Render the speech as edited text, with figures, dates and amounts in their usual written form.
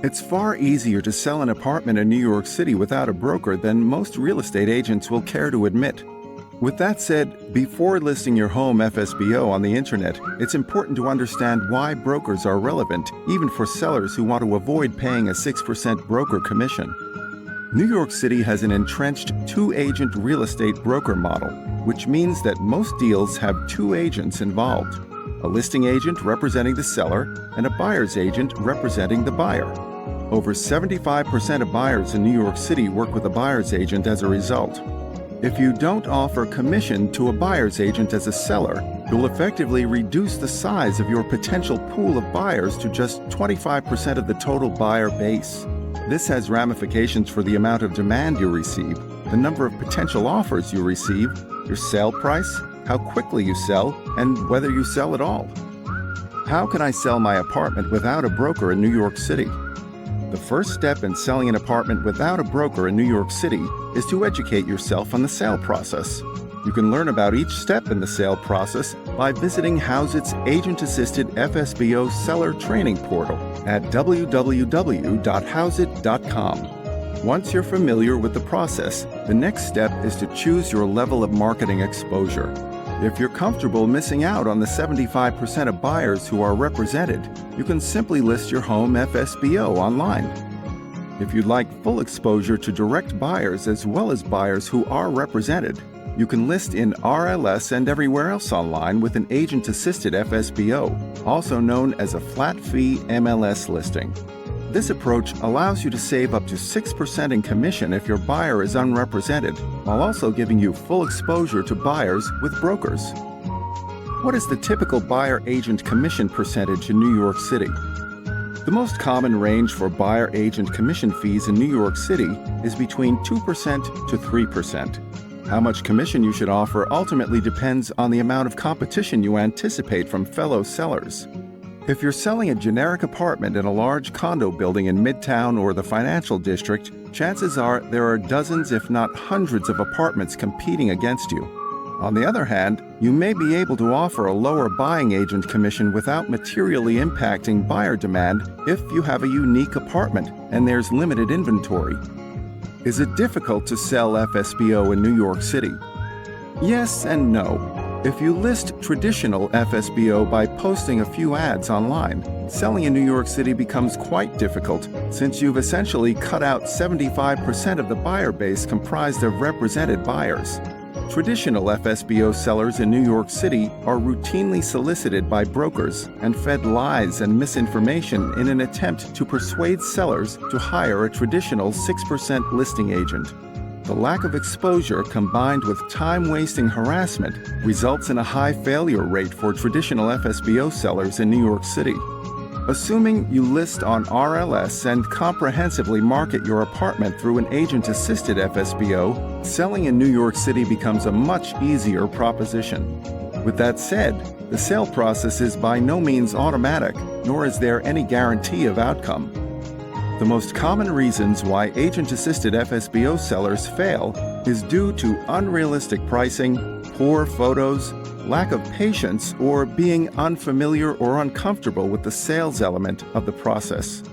It's far easier to sell an apartment in New York City without a broker than most real estate agents will care to admit. With that said, before listing your home FSBO on the internet, it's important to understand why brokers are relevant, even for sellers who want to avoid paying a 6% broker commission. New York City has an entrenched two-agent real estate broker model, which means that most deals have two agents involved: a listing agent representing the seller and a buyer's agent representing the buyer. Over 75% of buyers in New York City work with a buyer's agent as a result. If you don't offer commission to a buyer's agent as a seller, you'll effectively reduce the size of your potential pool of buyers to just 25% of the total buyer base. This has ramifications for the amount of demand you receive, the number of potential offers you receive, your sale price, how quickly you sell, and whether you sell at all. How can I sell my apartment without a broker in New York City? The first step in selling an apartment without a broker in New York City is to educate yourself on the sale process. You can learn about each step in the sale process by visiting Hauseit's agent-assisted FSBO seller training portal at www.hauseit.com. Once you're familiar with the process, the next step is to choose your level of marketing exposure. If you're comfortable missing out on the 75% of buyers who are represented, you can simply list your home FSBO online. If you'd like full exposure to direct buyers as well as buyers who are represented, you can list in RLS and everywhere else online with an agent-assisted FSBO, also known as a flat-fee MLS listing. This approach allows you to save up to 6% in commission if your buyer is unrepresented, while also giving you full exposure to buyers with brokers. What is the typical buyer-agent commission percentage in New York City? The most common range for buyer-agent commission fees in New York City is between 2% to 3%. How much commission you should offer ultimately depends on the amount of competition you anticipate from fellow sellers. If you're selling a generic apartment in a large condo building in Midtown or the financial district, chances are there are dozens if not hundreds of apartments competing against you. On the other hand, you may be able to offer a lower buying agent commission without materially impacting buyer demand if you have a unique apartment and there's limited inventory. Is it difficult to sell FSBO in New York City? Yes and no. If you list traditional FSBO by posting a few ads online, selling in New York City becomes quite difficult since you've essentially cut out 75% of the buyer base comprised of represented buyers. Traditional FSBO sellers in New York City are routinely solicited by brokers and fed lies and misinformation in an attempt to persuade sellers to hire a traditional 6% listing agent. The lack of exposure combined with time-wasting harassment results in a high failure rate for traditional FSBO sellers in New York City. Assuming you list on RLS and comprehensively market your apartment through an agent-assisted FSBO, selling in New York City becomes a much easier proposition. With that said, the sale process is by no means automatic, nor is there any guarantee of outcome. The most common reasons why agent-assisted FSBO sellers fail is due to unrealistic pricing, poor photos, lack of patience, or being unfamiliar or uncomfortable with the sales element of the process.